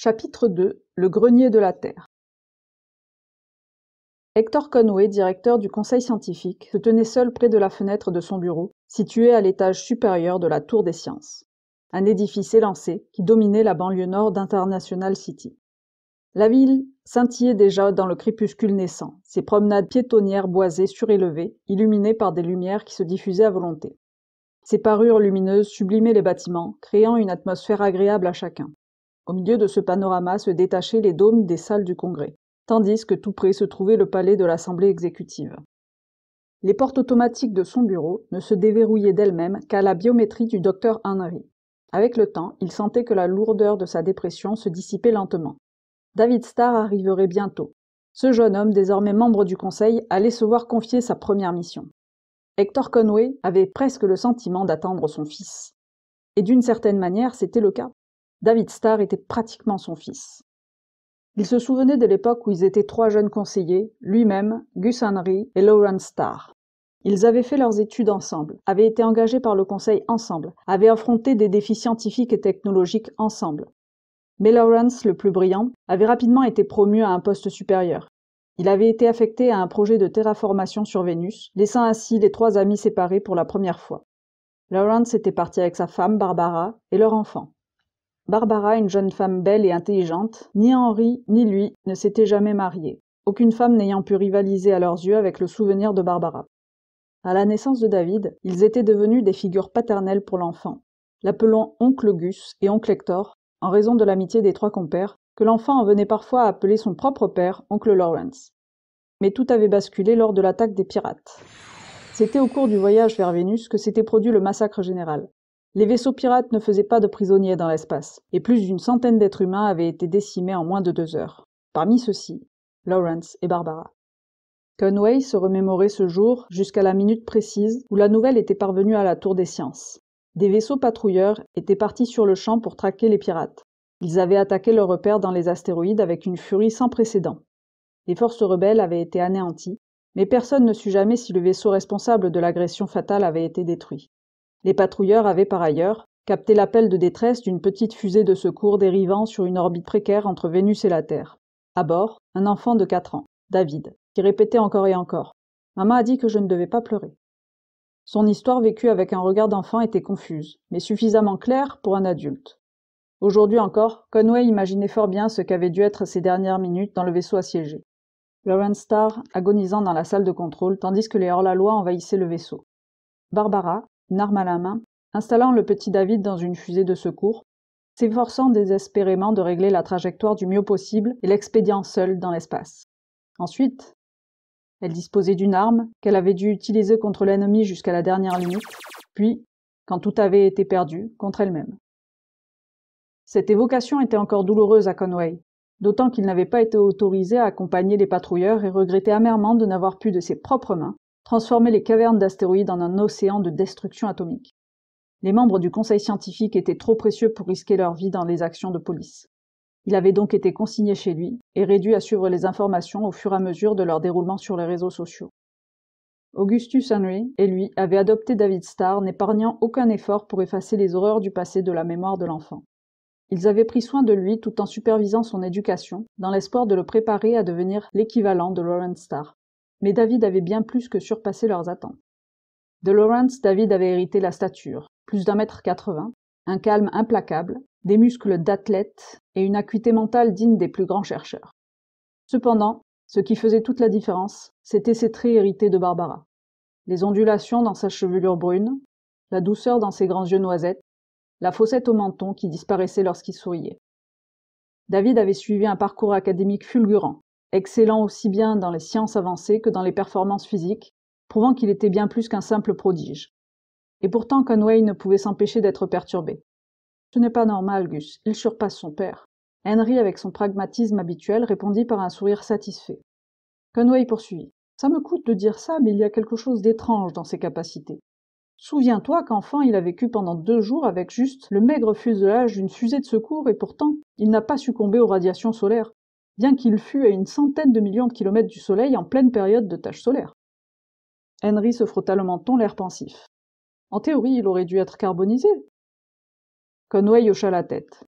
Chapitre 2 Le grenier de la Terre. Hector Conway, directeur du conseil scientifique, se tenait seul près de la fenêtre de son bureau, situé à l'étage supérieur de la Tour des Sciences, un édifice élancé qui dominait la banlieue nord d'International City. La ville scintillait déjà dans le crépuscule naissant, ses promenades piétonnières boisées surélevées, illuminées par des lumières qui se diffusaient à volonté. Ces parures lumineuses sublimaient les bâtiments, créant une atmosphère agréable à chacun. Au milieu de ce panorama se détachaient les dômes des salles du Congrès, tandis que tout près se trouvait le palais de l'Assemblée exécutive. Les portes automatiques de son bureau ne se déverrouillaient d'elles-mêmes qu'à la biométrie du docteur Henry. Avec le temps, il sentait que la lourdeur de sa dépression se dissipait lentement. David Starr arriverait bientôt. Ce jeune homme, désormais membre du conseil, allait se voir confier sa première mission. Hector Conway avait presque le sentiment d'attendre son fils. Et d'une certaine manière, c'était le cas. David Starr était pratiquement son fils. Il se souvenait de l'époque où ils étaient 3 jeunes conseillers, lui-même, Gus Henry et Lawrence Starr. Ils avaient fait leurs études ensemble, avaient été engagés par le conseil ensemble, avaient affronté des défis scientifiques et technologiques ensemble. Mais Lawrence, le plus brillant, avait rapidement été promu à un poste supérieur. Il avait été affecté à un projet de terraformation sur Vénus, laissant ainsi les 3 amis séparés pour la première fois. Lawrence était parti avec sa femme, Barbara, et leur enfant. Barbara, une jeune femme belle et intelligente, ni Henry ni lui ne s'étaient jamais mariés, aucune femme n'ayant pu rivaliser à leurs yeux avec le souvenir de Barbara. À la naissance de David, ils étaient devenus des figures paternelles pour l'enfant, l'appelant oncle Gus et oncle Hector, en raison de l'amitié des 3 compères, que l'enfant en venait parfois à appeler son propre père, oncle Lawrence. Mais tout avait basculé lors de l'attaque des pirates. C'était au cours du voyage vers Vénus que s'était produit le massacre général. Les vaisseaux pirates ne faisaient pas de prisonniers dans l'espace, et plus d'une centaine d'êtres humains avaient été décimés en moins de 2 heures. Parmi ceux-ci, Lawrence et Barbara. Conway se remémorait ce jour jusqu'à la minute précise où la nouvelle était parvenue à la Tour des Sciences. Des vaisseaux patrouilleurs étaient partis sur le champ pour traquer les pirates. Ils avaient attaqué leur repère dans les astéroïdes avec une furie sans précédent. Les forces rebelles avaient été anéanties, mais personne ne sut jamais si le vaisseau responsable de l'agression fatale avait été détruit. Les patrouilleurs avaient par ailleurs capté l'appel de détresse d'une petite fusée de secours dérivant sur une orbite précaire entre Vénus et la Terre. À bord, un enfant de 4 ans, David, qui répétait encore et encore « Maman a dit que je ne devais pas pleurer ». Son histoire vécue avec un regard d'enfant était confuse, mais suffisamment claire pour un adulte. Aujourd'hui encore, Conway imaginait fort bien ce qu'avaient dû être ses dernières minutes dans le vaisseau assiégé. Lawrence Starr agonisant dans la salle de contrôle tandis que les hors-la-loi envahissaient le vaisseau. Barbara, une arme à la main, installant le petit David dans une fusée de secours, s'efforçant désespérément de régler la trajectoire du mieux possible et l'expédiant seule dans l'espace. Ensuite, elle disposait d'une arme qu'elle avait dû utiliser contre l'ennemi jusqu'à la dernière limite, puis, quand tout avait été perdu, contre elle-même. Cette évocation était encore douloureuse à Conway, d'autant qu'il n'avait pas été autorisé à accompagner les patrouilleurs et regrettait amèrement de n'avoir pu de ses propres mains transformer les cavernes d'astéroïdes en un océan de destruction atomique. Les membres du conseil scientifique étaient trop précieux pour risquer leur vie dans les actions de police. Il avait donc été consigné chez lui et réduit à suivre les informations au fur et à mesure de leur déroulement sur les réseaux sociaux. Augustus Henry et lui avaient adopté David Starr, n'épargnant aucun effort pour effacer les horreurs du passé de la mémoire de l'enfant. Ils avaient pris soin de lui tout en supervisant son éducation, dans l'espoir de le préparer à devenir l'équivalent de Lawrence Starr. Mais David avait bien plus que surpassé leurs attentes. De Lawrence, David avait hérité la stature, plus d'1,80 m, un calme implacable, des muscles d'athlète et une acuité mentale digne des plus grands chercheurs. Cependant, ce qui faisait toute la différence, c'étaient ses traits hérités de Barbara. Les ondulations dans sa chevelure brune, la douceur dans ses grands yeux noisettes, la fossette au menton qui disparaissait lorsqu'il souriait. David avait suivi un parcours académique fulgurant, excellant aussi bien dans les sciences avancées que dans les performances physiques, prouvant qu'il était bien plus qu'un simple prodige. Et pourtant Conway ne pouvait s'empêcher d'être perturbé. « Ce n'est pas normal, Gus, il surpasse son père. » Henry, avec son pragmatisme habituel, répondit par un sourire satisfait. Conway poursuivit. « Ça me coûte de dire ça, mais il y a quelque chose d'étrange dans ses capacités. Souviens-toi qu'enfant, il a vécu pendant 2 jours avec juste le maigre fuselage d'une fusée de secours et pourtant, il n'a pas succombé aux radiations solaires, bien qu'il fût à une centaine de millions de kilomètres du Soleil en pleine période de tache solaire. » Henry se frotta le menton, l'air pensif. « En théorie, il aurait dû être carbonisé. » Conway hocha la tête.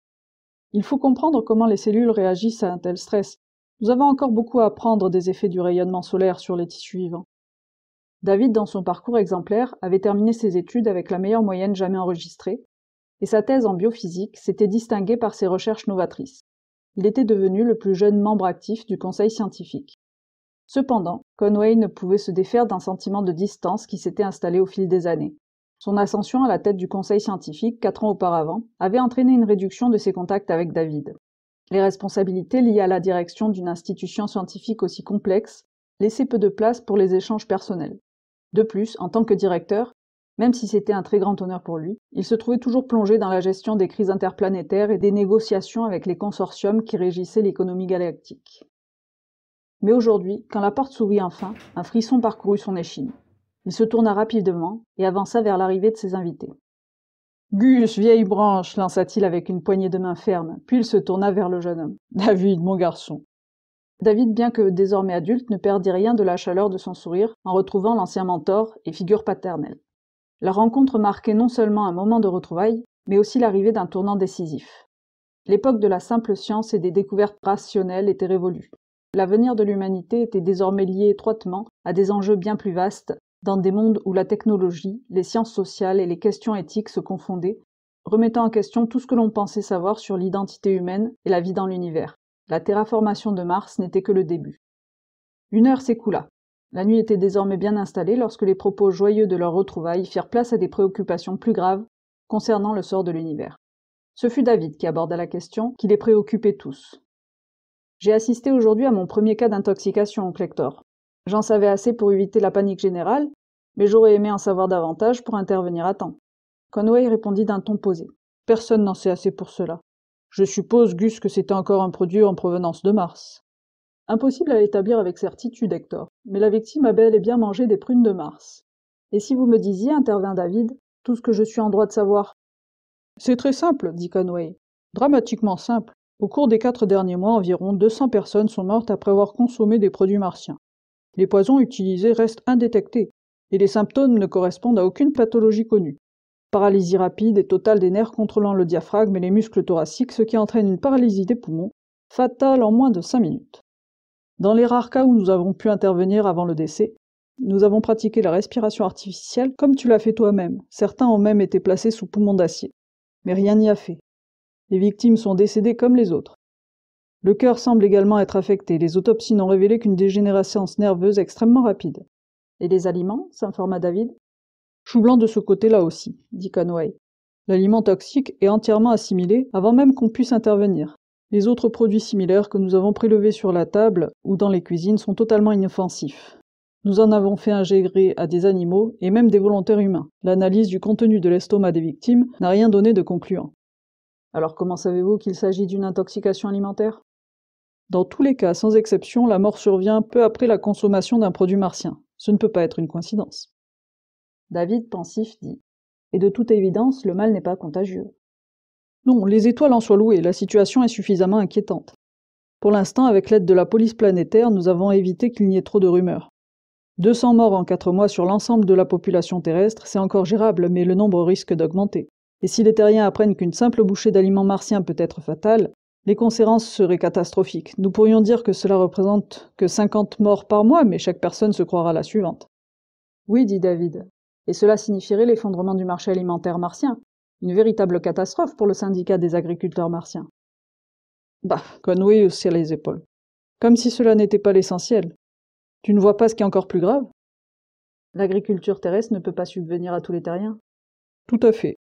Il faut comprendre comment les cellules réagissent à un tel stress. Nous avons encore beaucoup à apprendre des effets du rayonnement solaire sur les tissus vivants. David, dans son parcours exemplaire, avait terminé ses études avec la meilleure moyenne jamais enregistrée, et sa thèse en biophysique s'était distinguée par ses recherches novatrices. Il était devenu le plus jeune membre actif du conseil scientifique. Cependant, Conway ne pouvait se défaire d'un sentiment de distance qui s'était installé au fil des années. Son ascension à la tête du conseil scientifique, 4 ans auparavant, avait entraîné une réduction de ses contacts avec David. Les responsabilités liées à la direction d'une institution scientifique aussi complexe laissaient peu de place pour les échanges personnels. De plus, en tant que directeur, même si c'était un très grand honneur pour lui, il se trouvait toujours plongé dans la gestion des crises interplanétaires et des négociations avec les consortiums qui régissaient l'économie galactique. Mais aujourd'hui, quand la porte s'ouvrit enfin, un frisson parcourut son échine. Il se tourna rapidement et avança vers l'arrivée de ses invités. « Gus, vieille branche !» lança-t-il avec une poignée de main ferme, puis il se tourna vers le jeune homme. « David, mon garçon !» David, bien que désormais adulte, ne perdit rien de la chaleur de son sourire en retrouvant l'ancien mentor et figure paternelle. La rencontre marquait non seulement un moment de retrouvailles, mais aussi l'arrivée d'un tournant décisif. L'époque de la simple science et des découvertes rationnelles était révolue. L'avenir de l'humanité était désormais lié étroitement à des enjeux bien plus vastes, dans des mondes où la technologie, les sciences sociales et les questions éthiques se confondaient, remettant en question tout ce que l'on pensait savoir sur l'identité humaine et la vie dans l'univers. La terraformation de Mars n'était que le début. 1 heure s'écoula. La nuit était désormais bien installée lorsque les propos joyeux de leur retrouvailles firent place à des préoccupations plus graves concernant le sort de l'univers. Ce fut David qui aborda la question qui les préoccupait tous. « J'ai assisté aujourd'hui à mon premier cas d'intoxication, Clector. J'en savais assez pour éviter la panique générale, mais j'aurais aimé en savoir davantage pour intervenir à temps. » Conway répondit d'un ton posé. « Personne n'en sait assez pour cela. Je suppose, Gus, que c'était encore un produit en provenance de Mars. » « Impossible à établir avec certitude, Hector, mais la victime a bel et bien mangé des prunes de Mars. Et si vous me disiez, intervint David, tout ce que je suis en droit de savoir. »« C'est très simple, dit Conway. Dramatiquement simple. Au cours des 4 derniers mois, environ 200 personnes sont mortes après avoir consommé des produits martiens. Les poisons utilisés restent indétectés, et les symptômes ne correspondent à aucune pathologie connue. Paralysie rapide et totale des nerfs contrôlant le diaphragme et les muscles thoraciques, ce qui entraîne une paralysie des poumons, fatale en moins de 5 minutes. Dans les rares cas où nous avons pu intervenir avant le décès, nous avons pratiqué la respiration artificielle comme tu l'as fait toi-même. Certains ont même été placés sous poumons d'acier. Mais rien n'y a fait. Les victimes sont décédées comme les autres. Le cœur semble également être affecté. Les autopsies n'ont révélé qu'une dégénérescence nerveuse extrêmement rapide. Et les aliments, s'informa David. Chou blanc de ce côté-là aussi, dit Conway. L'aliment toxique est entièrement assimilé avant même qu'on puisse intervenir. Les autres produits similaires que nous avons prélevés sur la table ou dans les cuisines sont totalement inoffensifs. Nous en avons fait ingérer à des animaux et même des volontaires humains. L'analyse du contenu de l'estomac des victimes n'a rien donné de concluant. Alors comment savez-vous qu'il s'agit d'une intoxication alimentaire ? Dans tous les cas, sans exception, la mort survient peu après la consommation d'un produit martien. Ce ne peut pas être une coïncidence. David, pensif, dit « Et de toute évidence, le mal n'est pas contagieux. » Non, les étoiles en soient louées, la situation est suffisamment inquiétante. Pour l'instant, avec l'aide de la police planétaire, nous avons évité qu'il n'y ait trop de rumeurs. 200 morts en 4 mois sur l'ensemble de la population terrestre, c'est encore gérable, mais le nombre risque d'augmenter. Et si les terriens apprennent qu'une simple bouchée d'aliments martiens peut être fatale, les conséquences seraient catastrophiques. Nous pourrions dire que cela représente que 50 morts par mois, mais chaque personne se croira la suivante. Oui, dit David. Et cela signifierait l'effondrement du marché alimentaire martien. Une véritable catastrophe pour le syndicat des agriculteurs martiens. Bah, Conway haussa les épaules. Comme si cela n'était pas l'essentiel. Tu ne vois pas ce qui est encore plus grave ? L'agriculture terrestre ne peut pas subvenir à tous les terriens. Tout à fait.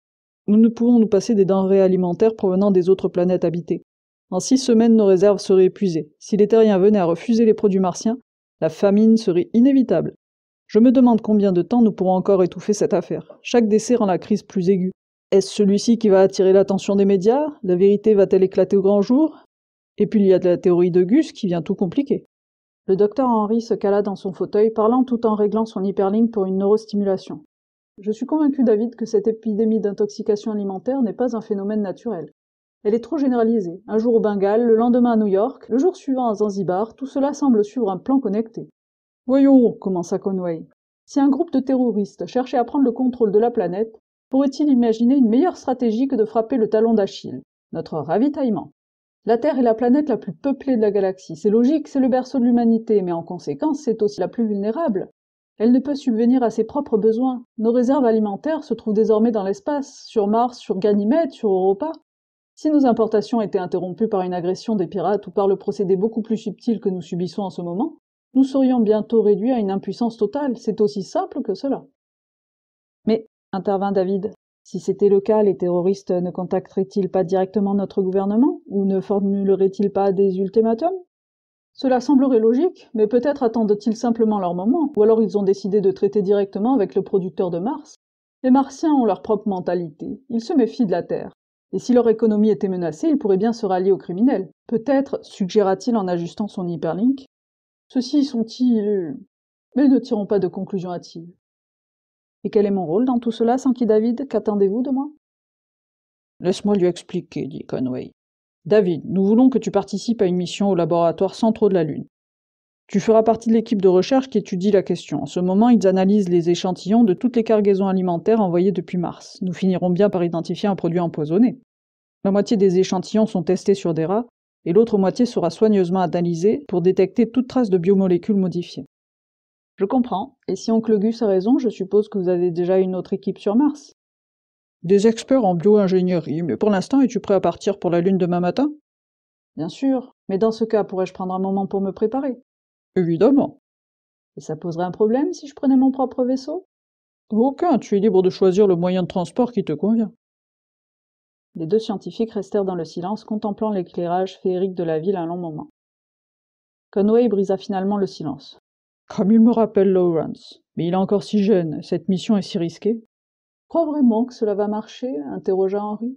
Nous ne pouvons nous passer des denrées alimentaires provenant des autres planètes habitées. En 6 semaines, nos réserves seraient épuisées. Si les terriens venaient à refuser les produits martiens, la famine serait inévitable. Je me demande combien de temps nous pourrons encore étouffer cette affaire. Chaque décès rend la crise plus aiguë. Est-ce celui-ci qui va attirer l'attention des médias ? La vérité va-t-elle éclater au grand jour ? Et puis il y a la théorie de Gus qui vient tout compliquer. Le docteur Henry se cala dans son fauteuil, parlant tout en réglant son hyperlink pour une neurostimulation. Je suis convaincu, David, que cette épidémie d'intoxication alimentaire n'est pas un phénomène naturel. Elle est trop généralisée. Un jour au Bengale, le lendemain à New York, le jour suivant à Zanzibar, tout cela semble suivre un plan connecté. Voyons, commença Conway. Si un groupe de terroristes cherchait à prendre le contrôle de la planète, pourrait-il imaginer une meilleure stratégie que de frapper le talon d'Achille, notre ravitaillement ? La Terre est la planète la plus peuplée de la galaxie. C'est logique, c'est le berceau de l'humanité, mais en conséquence, c'est aussi la plus vulnérable. Elle ne peut subvenir à ses propres besoins. Nos réserves alimentaires se trouvent désormais dans l'espace, sur Mars, sur Ganymède, sur Europa. Si nos importations étaient interrompues par une agression des pirates ou par le procédé beaucoup plus subtil que nous subissons en ce moment, nous serions bientôt réduits à une impuissance totale. C'est aussi simple que cela. Mais, intervint David, si c'était le cas, les terroristes ne contacteraient-ils pas directement notre gouvernement, ou ne formuleraient-ils pas des ultimatums? Cela semblerait logique, mais peut-être attendent-ils simplement leur moment, ou alors ils ont décidé de traiter directement avec le producteur de Mars. Les Martiens ont leur propre mentalité, ils se méfient de la Terre. Et si leur économie était menacée, ils pourraient bien se rallier aux criminels. Peut-être, suggéra-t-il en ajustant son hyperlink, ceux-ci sont-ils... Mais ne tirons pas de conclusions hâtives. Et quel est mon rôle dans tout cela, Sankey David? Qu'attendez-vous de moi? Laisse-moi lui expliquer, dit Conway. David, nous voulons que tu participes à une mission au laboratoire centraux de la Lune. Tu feras partie de l'équipe de recherche qui étudie la question. En ce moment, ils analysent les échantillons de toutes les cargaisons alimentaires envoyées depuis Mars. Nous finirons bien par identifier un produit empoisonné. La moitié des échantillons sont testés sur des rats, et l'autre moitié sera soigneusement analysée pour détecter toute trace de biomolécules modifiées. Je comprends. Et si oncle Gus a raison, je suppose que vous avez déjà une autre équipe sur Mars. Des experts en bio-ingénierie, mais pour l'instant, es-tu prêt à partir pour la Lune demain matin? Bien sûr, mais dans ce cas, pourrais-je prendre un moment pour me préparer? Évidemment. Et ça poserait un problème si je prenais mon propre vaisseau? Aucun, tu es libre de choisir le moyen de transport qui te convient. Les deux scientifiques restèrent dans le silence, contemplant l'éclairage féerique de la ville un long moment. Conway brisa finalement le silence. Comme il me rappelle Lawrence. Mais il est encore si jeune, cette mission est si risquée. Crois vraiment que cela va marcher? Interrogea Henry.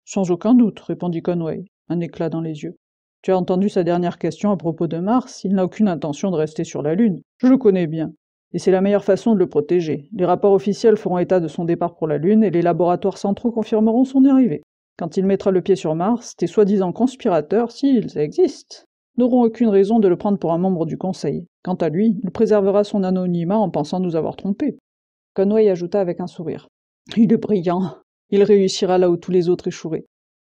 Sans aucun doute, répondit Conway, un éclat dans les yeux. Tu as entendu sa dernière question à propos de Mars, il n'a aucune intention de rester sur la Lune. Je le connais bien. Et c'est la meilleure façon de le protéger. Les rapports officiels feront état de son départ pour la Lune et les laboratoires centraux confirmeront son arrivée. Quand il mettra le pied sur Mars, tes soi-disant conspirateurs, s'ils existent, n'auront aucune raison de le prendre pour un membre du Conseil. Quant à lui, il préservera son anonymat en pensant nous avoir trompés. Conway ajouta avec un sourire. Il est brillant. Il réussira là où tous les autres échoueraient.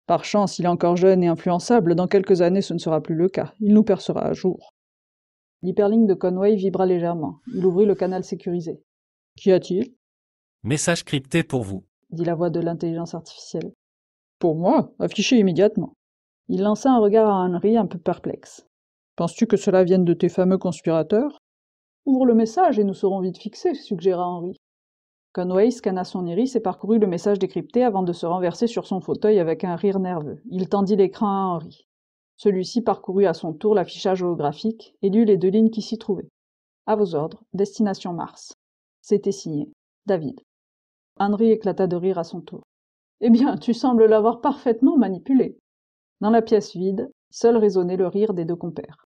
Par chance, il est encore jeune et influençable, dans quelques années ce ne sera plus le cas. Il nous percera à jour. L'hyperlink de Conway vibra légèrement. Il ouvrit le canal sécurisé. Qu'y a-t-il? Message crypté pour vous, dit la voix de l'intelligence artificielle. Pour moi, affiché immédiatement. Il lança un regard à Henry un peu perplexe. Penses-tu que cela vienne de tes fameux conspirateurs? Ouvre le message et nous serons vite fixés, suggéra Henry. Conway scanna son iris et parcourut le message décrypté avant de se renverser sur son fauteuil avec un rire nerveux. Il tendit l'écran à Henry. Celui-ci parcourut à son tour l'affichage holographique et lut les deux lignes qui s'y trouvaient. À vos ordres, destination Mars. C'était signé. David. Henry éclata de rire à son tour. Eh bien, tu sembles l'avoir parfaitement manipulé. Dans la pièce vide, seul résonnait le rire des deux compères.